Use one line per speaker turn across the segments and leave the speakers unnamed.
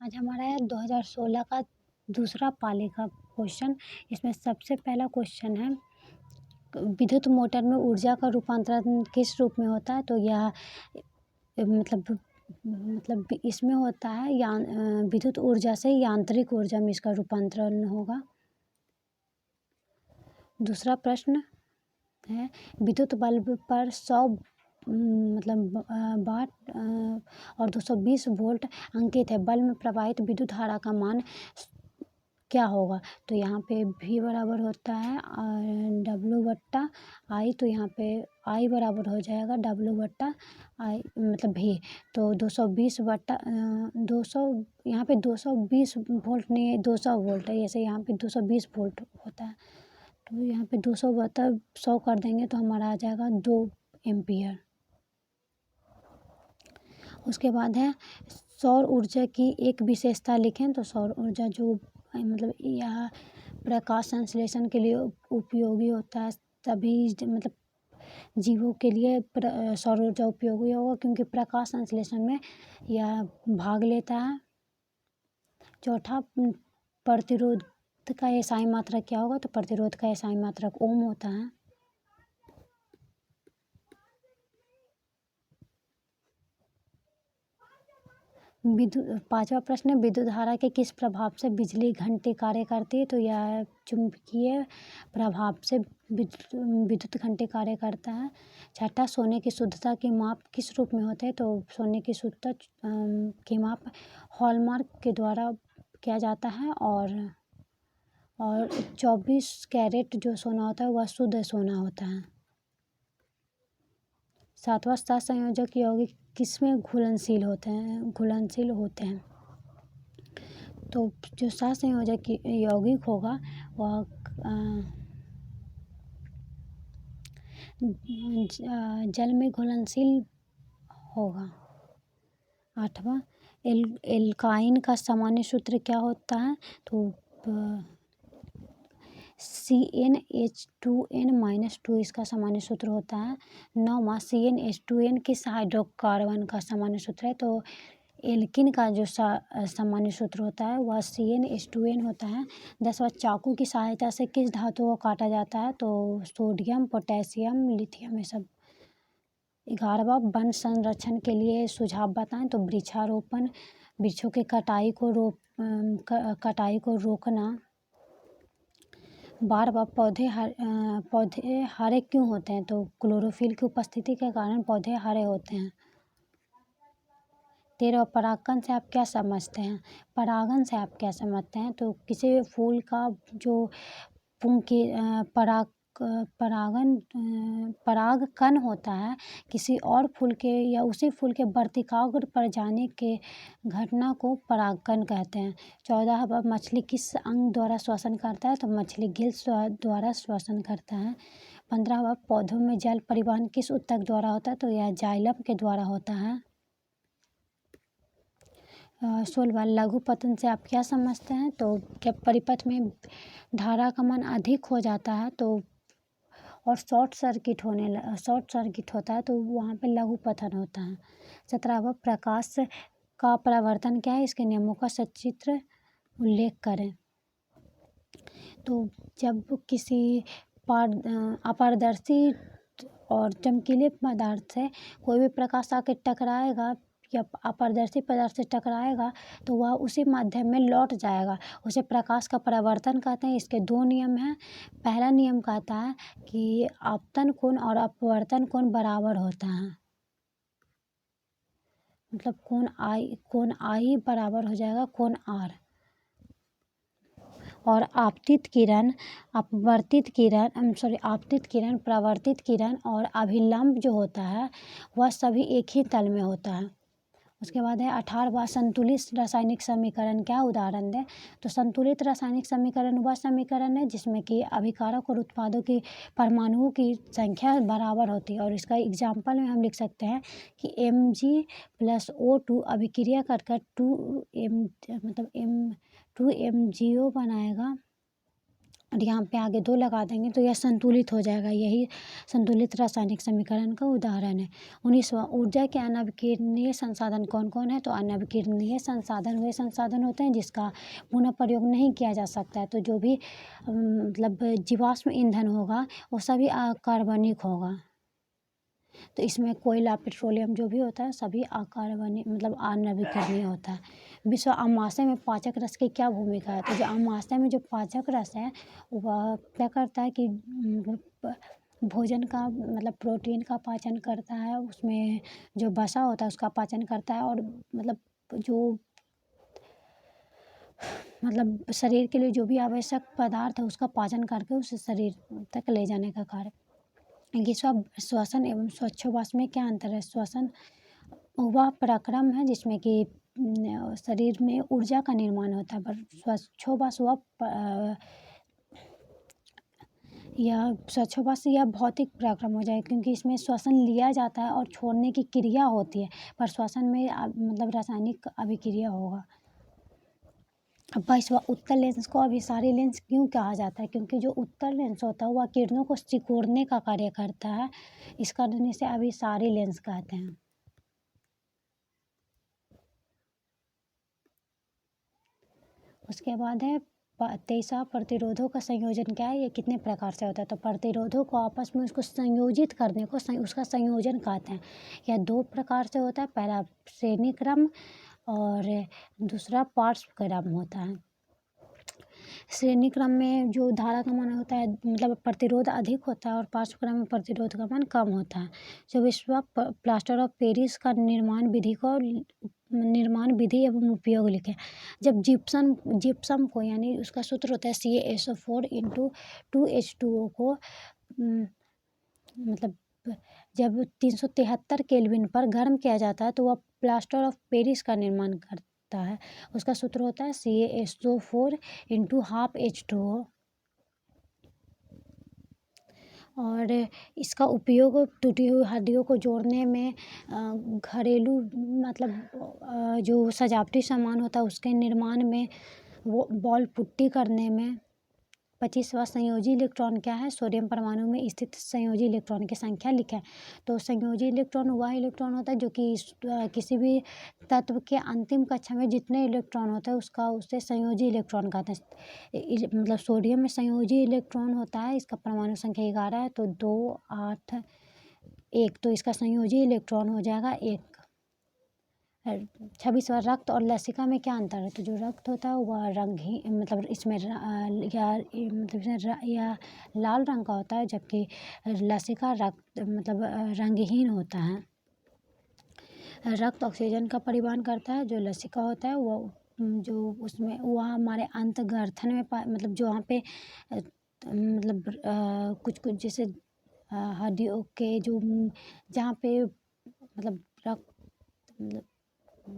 आज हमारा है 2016 का दूसरा पाली का क्वेश्चन। इसमें सबसे पहला क्वेश्चन है, विद्युत मोटर में ऊर्जा का रूपांतरण किस रूप में होता है? तो यह मतलब इसमें होता है विद्युत ऊर्जा से यांत्रिक ऊर्जा में इसका रूपांतरण होगा। दूसरा प्रश्न है, विद्युत बल्ब पर 100 वाट और 220 वोल्ट अंकित है। बल्ब में प्रवाहित विद्युत धारा का मान क्या होगा? तो यहाँ पे V बराबर होता है W बट्टा I। तो यहाँ पे I बराबर हो जाएगा W बट्टा I V। तो 220 बट्टा 200, यहाँ पे 220 वोल्ट नहीं है, 200 वोल्ट है। जैसे यहाँ पे 220 वोल्ट होता है, तो यहाँ पे 200 बटा 100 कर देंगे तो हमारा आ जाएगा 2 एम्पियर। उसके बाद है, सौर ऊर्जा की एक विशेषता लिखें। तो सौर ऊर्जा जो यह प्रकाश संश्लेषण के लिए उपयोगी होता है। तभी जीवों के लिए सौर ऊर्जा उपयोगी होगा, क्योंकि प्रकाश संश्लेषण में यह भाग लेता है। चौथा, प्रतिरोध का एसआई मात्रक क्या होगा? तो प्रतिरोध का एसआई मात्रक ओम होता है। पांचवा प्रश्न, विद्युत धारा के किस प्रभाव से बिजली घंटी कार्य करती है? तो यह चुंबकीय प्रभाव से विद्युत घंटी कार्य करता है। छठा, सोने की शुद्धता की माप किस रूप में होते हैं? तो सोने की शुद्धता की माप हॉलमार्क के द्वारा किया जाता है। और 24 कैरेट जो सोना होता है वह शुद्ध सोना होता है। सातवां, सहसंयोजक यौगिक किसमें घुलनशील होते हैं? तो जो सहसंयोजक यौगिक होगा वह जल में घुलनशील होगा। आठवां, एल्काइन का सामान्य सूत्र क्या होता है? तो CnH2n-2 इसका सामान्य सूत्र होता है। नौवां, CnH2n किस हाइड्रोकार्बन का सामान्य सूत्र है? तो एल्किन का जो सामान्य सूत्र होता है वह CnH2n होता है। 10वां, चाकू की सहायता से किस धातु को काटा जाता है? तो सोडियम, पोटेशियम, लिथियम, ये सब। 11वां, वन संरक्षण के लिए सुझाव बताएं। तो वृक्षारोपण, वृक्षों की कटाई को रोकना। 12वां, पौधे हरे क्यों होते हैं? तो क्लोरोफिल की उपस्थिति के कारण पौधे हरे होते हैं। 13वां, परागण से आप क्या समझते हैं? तो किसी फूल का जो परागकण होता है, किसी और फूल के या उसी फूल के वर्तिकाग्र पर जाने के घटना को परागकण कहते हैं। 14वां, मछली किस अंग द्वारा श्वसन करता है? तो मछली गिल्स द्वारा श्वसन करता है। 15वां, पौधों में जल परिवहन किस ऊतक द्वारा होता है? तो यह जाइलम के द्वारा होता है। 16वां, लघुपतन से आप क्या समझते हैं? तो जब परिपथ में धारा का मान अधिक हो जाता है तो और शॉर्ट सर्किट होता है तो वहाँ पे लघुपतन होता है। 17वां, प्रकाश का परावर्तन क्या है? इसके नियमों का सचित्र उल्लेख करें। तो जब किसी अपारदर्शी और चमकीले पदार्थ से कोई भी प्रकाश आके टकराएगा या अपारदर्शी पदार्थ से टकराएगा तो वह उसी माध्यम में लौट जाएगा, उसे प्रकाश का परावर्तन कहते हैं। इसके 2 नियम हैं। पहला नियम कहता है कि आपतन कोण और अपवर्तन कोण बराबर होता है, मतलब कोण I बराबर हो जाएगा कोण R। और आपतित किरण, परावर्तित किरण और अभिलंब जो होता है वह सभी एक ही तल में होता है। उसके बाद है 18वां, संतुलित रासायनिक समीकरण क्या? उदाहरण दें। तो संतुलित रासायनिक समीकरण वह समीकरण है जिसमें कि अभिकारक और उत्पादों की परमाणुओं की संख्या बराबर होती है। और इसका एग्जाम्पल में हम लिख सकते हैं कि Mg+O2 अभिक्रिया कर 2MgO बनाएगा और यहाँ पे आगे 2 लगा देंगे तो यह संतुलित हो जाएगा। यही संतुलित रासायनिक समीकरण का उदाहरण है। 19वां, ऊर्जा के अनविकिरणीय संसाधन कौन-कौन है? तो अनविकिरणीय संसाधन वे संसाधन होते हैं जिसका पुनः प्रयोग नहीं किया जा सकता है। तो जो भी मतलब जीवाश्म ईंधन होगा वो सभी कार्बनिक होगा। तो इसमें कोयला, पेट्रोलियम जो भी होता है सभी अकार्बनिक मतलब अनविकिरणीय होता है। विश्व अमाशय में पाचक रस की क्या भूमिका है? तो जो अमाशय में जो पाचक रस है वह क्या करता है कि मतलब भोजन का मतलब प्रोटीन का पाचन करता है, उसमें जो वसा होता है उसका पाचन करता है और मतलब जो मतलब शरीर के लिए जो भी आवश्यक पदार्थ है उसका पाचन करके उसे शरीर तक ले जाने का कार्य। ये सब श्वसन एवं श्वासोच्छ्वास में क्या अंतर है? श्वसन वह पराक्रम है जिसमें कि शरीर में ऊर्जा का निर्माण होता है, पर श्वासोच्छ्वास यह श्वासोच्छ्वास यह भौतिक पराक्रम हो जाए क्योंकि इसमें श्वसन लिया जाता है और छोड़ने की क्रिया होती है, पर श्वसन में मतलब रासायनिक अभिक्रिया होगा। 22वां, उत्तल लेंस को अभिसारी लेंस क्यों कहा जाता है? क्योंकि जो उत्तल लेंस होता है वह किरणों को सिकोड़ने का कार्य करता है, इस कारण इसे अभिसारी लेंस कहते हैं। उसके बाद है 23वां, प्रतिरोधों का संयोजन क्या है? ये कितने प्रकार से होता है? तो प्रतिरोधों को आपस में उसको संयोजित करने को उसका संयोजन कहते हैं। यह 2 प्रकार से होता है, पहला श्रेणी क्रम और दूसरा पार्श्व क्रम होता है। श्रेणी क्रम में जो धारा का मान होता है मतलब प्रतिरोध अधिक होता है और पार्श्व क्रम में प्रतिरोध का मान कम होता है। 24वां, प्लास्टर ऑफ पेरिस का निर्माण विधि एवं उपयोग लिखें। जब जिप्सम को यानी उसका सूत्र होता है CaSO4 × 2H2O को मतलब जब 373 केल्विन पर गर्म किया जाता है तो वह प्लास्टर ऑफ पेरिस का निर्माण करता है। उसका सूत्र होता है CaSO4 × 12H2O। और इसका उपयोग टूटी हुई हड्डियों को जोड़ने में, घरेलू मतलब जो सजावटी सामान होता है उसके निर्माण में, वो बॉल पुट्टी करने में। 25वां, संयोजी इलेक्ट्रॉन क्या है? सोडियम परमाणु में स्थित संयोजी इलेक्ट्रॉन की संख्या लिखें। तो संयोजी इलेक्ट्रॉन वह इलेक्ट्रॉन होता है जो कि किसी भी तत्व के अंतिम कक्षा में जितने इलेक्ट्रॉन होते हैं उसे संयोजी इलेक्ट्रॉन कहते हैं। मतलब सोडियम में संयोजी इलेक्ट्रॉन होता है, इसका परमाणु संख्या 11 है, तो 2, 8, 1, तो इसका संयोजी इलेक्ट्रॉन हो जाएगा 1। 26वां, रक्त और लसिका में क्या अंतर है? तो जो रक्त होता है वह रंगहीन मतलब इसमें या लाल रंग का होता है, जबकि लसिका रक्त मतलब रंगहीन होता है। रक्त ऑक्सीजन का परिवहन करता है, जो लसिका होता है वो जो उसमें वह हमारे अंतर्ग्रथन में मतलब जो वहाँ पे मतलब कुछ जैसे हड्डियों के जो जहाँ पे मतलब रक्त मतलब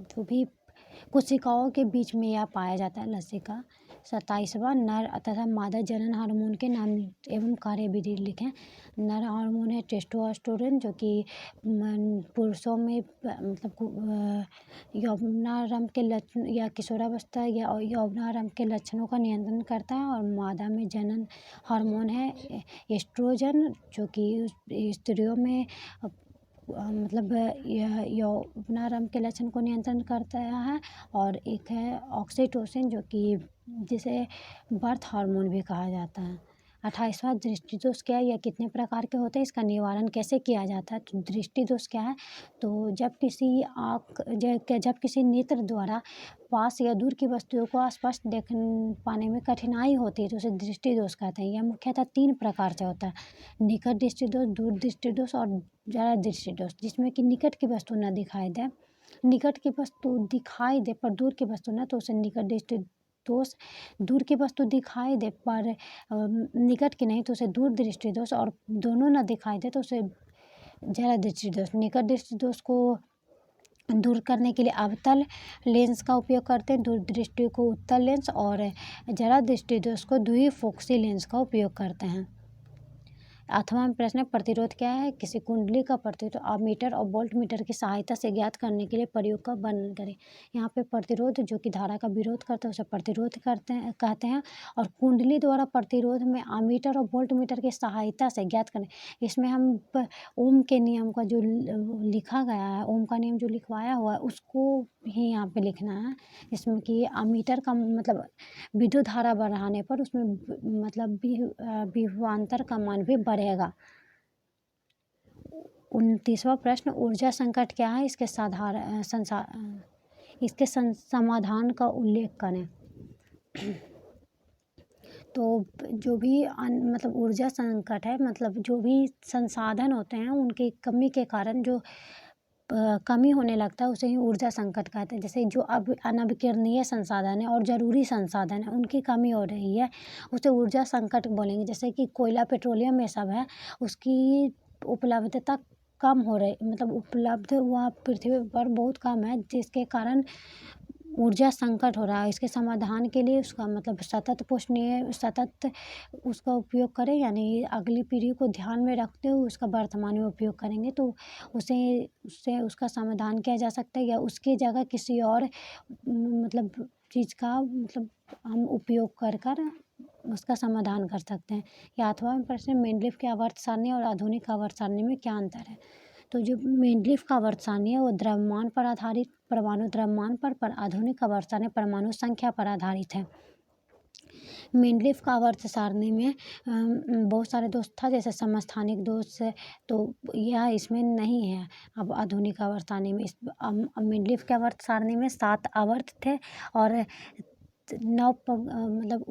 जो भी कोशिकाओं के बीच में यह पाया जाता है लसिका। 27वां, नर तथा मादा जनन हार्मोन के नाम एवं कार्यविधि लिखें। नर हार्मोन है टेस्टोस्टेरोन जो कि पुरुषों में मतलब यौवनारंभ के लक्षण या किशोरावस्था या यौवनारंभ के लक्षणों का नियंत्रण करता है। और मादा में जनन हार्मोन है एस्ट्रोजन जो कि स्त्रियों में मतलब यह यौवनारंभ के लक्षण को नियंत्रण करता है। और एक है ऑक्सीटोसिन जो कि जिसे बर्थ हार्मोन भी कहा जाता है। 28वां, दृष्टि दोष क्या है? यह कितने प्रकार के होते हैं? इसका निवारण कैसे किया जाता है? तो दृष्टि दोष क्या है? तो जब किसी नेत्र द्वारा पास या दूर की वस्तुओं को स्पष्ट देख पाने में कठिनाई होती है तो उसे दृष्टि दोष कहते हैं। यह मुख्यतः 3 प्रकार से होता है, निकट दृष्टि दोष, दूर दृष्टि दोष और जरा दृष्टि दोष, जिसमें कि निकट की वस्तु न दिखाई दे, निकट की वस्तु दिखाई दे पर दूर की वस्तु न, तो उसे निकट दृष्टि दोष। दूर की वस्तु दिखाई दे पर निकट की नहीं तो उसे दूर दृष्टि दोष, और दोनों न दिखाई दे तो उसे जरा दृष्टि दोष। निकट दृष्टि दोष को दूर करने के लिए अवतल लेंस का उपयोग करते हैं, दूर दृष्टि को उत्तल लेंस, और जरा दृष्टि दोष को द्विफोक्सी लेंस का उपयोग करते हैं। अथवा में प्रश्न है, प्रतिरोध क्या है? किसी कुंडली का प्रतिरोध अमीटर और वोल्ट मीटर की सहायता से ज्ञात करने के लिए प्रयोग का वर्णन करें। यहाँ पे प्रतिरोध जो कि धारा का विरोध करता है उसे प्रतिरोध कहते हैं। और कुंडली द्वारा प्रतिरोध में अमीटर और वोल्ट मीटर की सहायता से ज्ञात करें। इसमें हम ओम के नियम का जो लिखा गया है, ओम का नियम जो लिखवाया हुआ है उसको ही यहाँ पे लिखना है। इसमें कि अमीटर का मतलब विद्युत धारा बढ़ाने पर उसमें मतलब विभवांतर का मान भी बढ़ेगा। 29वां प्रश्न, ऊर्जा संकट क्या है? इसके समाधान का उल्लेख करें। तो जो भी मतलब ऊर्जा संकट है, मतलब जो भी संसाधन होते हैं उनकी कमी के कारण जो कमी होने लगता है उसे ही ऊर्जा संकट कहते हैं। जैसे जो अब अनविकिरणीय संसाधन है और ज़रूरी संसाधन है उनकी कमी हो रही है, उसे ऊर्जा संकट बोलेंगे। जैसे कि कोयला, पेट्रोलियम ये सब है, उसकी उपलब्धता कम हो रही, मतलब उपलब्ध हुआ पृथ्वी पर बहुत कम है, जिसके कारण ऊर्जा संकट हो रहा है। इसके समाधान के लिए उसका मतलब सतत उसका उपयोग करें, यानी अगली पीढ़ी को ध्यान में रखते हुए उसका वर्तमान में उपयोग करेंगे तो उससे उसका समाधान किया जा सकता है, या उसकी जगह किसी और मतलब चीज़ का मतलब हम उपयोग कर उसका समाधान कर सकते हैं। या अथवा प्रश्न, मेंडलीफ की आवर्त सारणी और आधुनिक आवर्त सारणी में क्या अंतर है? तो जो मेंडलीफ का आवर्त सारणी है वो द्रव्यमान पर आधारित, परमाणु द्रव्यमान पर आधुनिक आवर्त सारणी परमाणु संख्या पर आधारित है। मेंडलीफ का आवर्त सारणी में बहुत सारे दोष था, जैसे समस्थानिक दोष है, तो यह इसमें नहीं है। अब आधुनिक आवर्त सारणी में मेंडलीफ के आवर्त सारणी में 7 आवर्त थे और 9 मतलब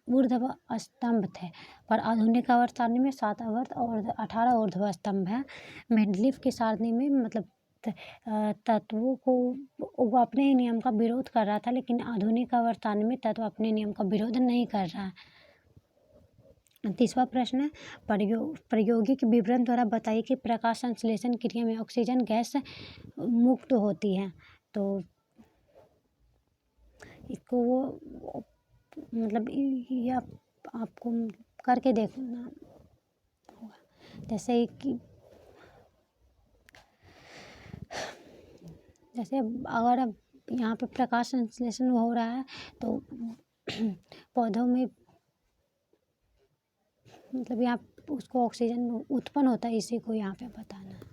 ऊर्ध्व स्तंभ थे, पर आधुनिक आवर्त सारणी में 7 आवर्त और 18 ऊर्ध्व स्तंभ है। मेंडलीफ की सारणी में मतलब तत्वों को वो अपने ही नियम का विरोध कर रहा था, लेकिन आधुनिक आवर्त सारणी में तत्व अपने नियम का विरोध नहीं कर रहा है। 30वां प्रश्न है, प्रायोगिक विवरण द्वारा बताइए कि प्रकाश संश्लेषण क्रिया में ऑक्सीजन गैस मुक्त होती है। तो इसको वो मतलब ये आपको करके देखना होगा। जैसे कि अगर अब यहाँ पे प्रकाश संश्लेषण हो रहा है तो पौधों में मतलब यहाँ उसको ऑक्सीजन उत्पन्न होता है, इसी को यहाँ पे बताना है।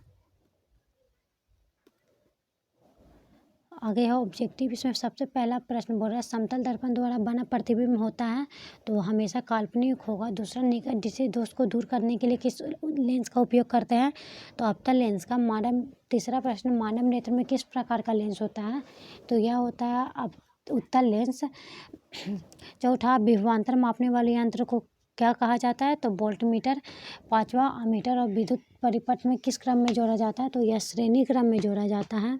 आगे है ऑब्जेक्टिव। इसमें सबसे पहला प्रश्न बोल रहा है, समतल दर्पण द्वारा बना प्रतिबिंब होता है तो हमेशा काल्पनिक होगा। दूसरा, निकट दिशा दोष को दूर करने के लिए किस लेंस का उपयोग करते हैं? तो अवतल लेंस का। तीसरा प्रश्न, मानव नेत्र में किस प्रकार का लेंस होता है? तो यह होता है अब उत्तल लेंस। चौथा, विभवांतर मापने वाले यंत्र को क्या कहा जाता है? तो वोल्ट मीटर। 5वां, अमीटर और विद्युत परिपथ में किस क्रम में जोड़ा जाता है? तो यह श्रेणी क्रम में जोड़ा जाता है।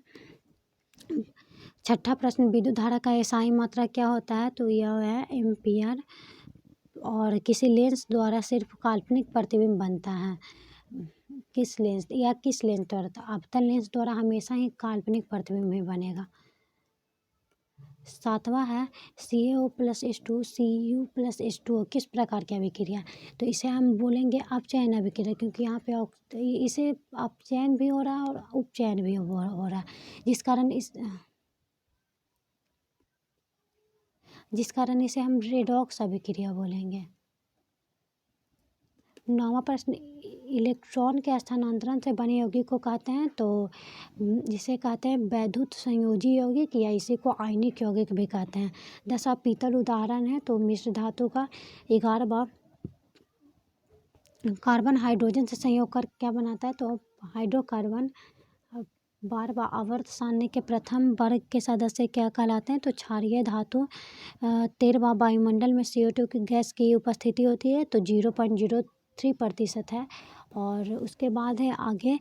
6ठा प्रश्न, विद्युत धारा का एसआई मात्रा क्या होता है? तो यह है एम्पियर। और किसी लेंस द्वारा सिर्फ काल्पनिक प्रतिबिंब बनता है। किस लेंस द्वारा? तो अवतल लेंस द्वारा हमेशा ही काल्पनिक प्रतिबिंब ही बनेगा। 7वां है, CaO+H2 Cu+H2O किस प्रकार की अभिक्रिया? तो इसे हम बोलेंगे अपचयन अभिक्रिया, क्योंकि यहाँ पे इसे अपचयन भी हो रहा है और उपचयन भी हो रहा है, जिस कारण इसे हम रेडॉक्स अभिक्रिया बोलेंगे। 9वां प्रश्न, इलेक्ट्रॉन के स्थानांतरण से बने यौगिक को कहते हैं? तो जिसे कहते हैं वैद्युत संयोजी यौगिक, या इसी को आयनिक यौगिक भी कहते हैं। 10वां पीतल उदाहरण है। तो मिश्र धातु का। 11वां, कार्बन हाइड्रोजन से संयोग कर क्या बनाता है? तो हाइड्रोकार्बन। 12वां, आवर्त सारणी के प्रथम वर्ग के सदस्य क्या कहलाते हैं? तो क्षारीय धातु। 13वां, वायुमंडल में CO2 की गैस की उपस्थिति होती है? तो 0.03% है। और उसके बाद है आगे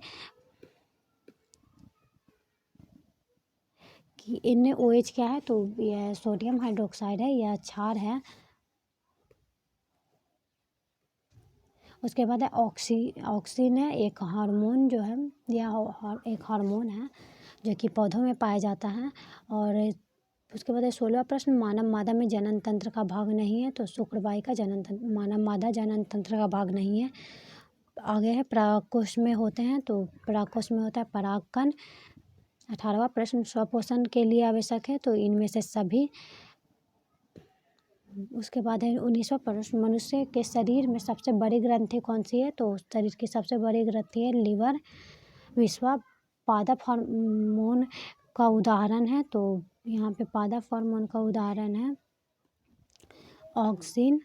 कि NaOH क्या है? तो यह सोडियम हाइड्रोक्साइड है, यह क्षार है। उसके बाद है ऑक्सीन है, एक हार्मोन जो है, यह एक हार्मोन है जो कि पौधों में पाया जाता है। और उसके बाद है 16वां प्रश्न, मानव मादा में जनन तंत्र का भाग नहीं है? तो शुक्रवाई का जनन तंत्र, मानव मादा जनन तंत्र का भाग नहीं है। आगे है पराग कोश में होते हैं, तो पराग कोश में होता है परागकण। 18वां प्रश्न स्वपोषण के लिए आवश्यक है, तो इनमें से सभी। उसके बाद है 19वां प्रश्न मनुष्य के शरीर में सबसे बड़ी ग्रंथि कौन सी है, तो शरीर की सबसे बड़ी ग्रंथि है लीवर। 20वां पादप हार्मोन का उदाहरण है, तो यहाँ पे पादप हार्मोन का उदाहरण है ऑक्सिन।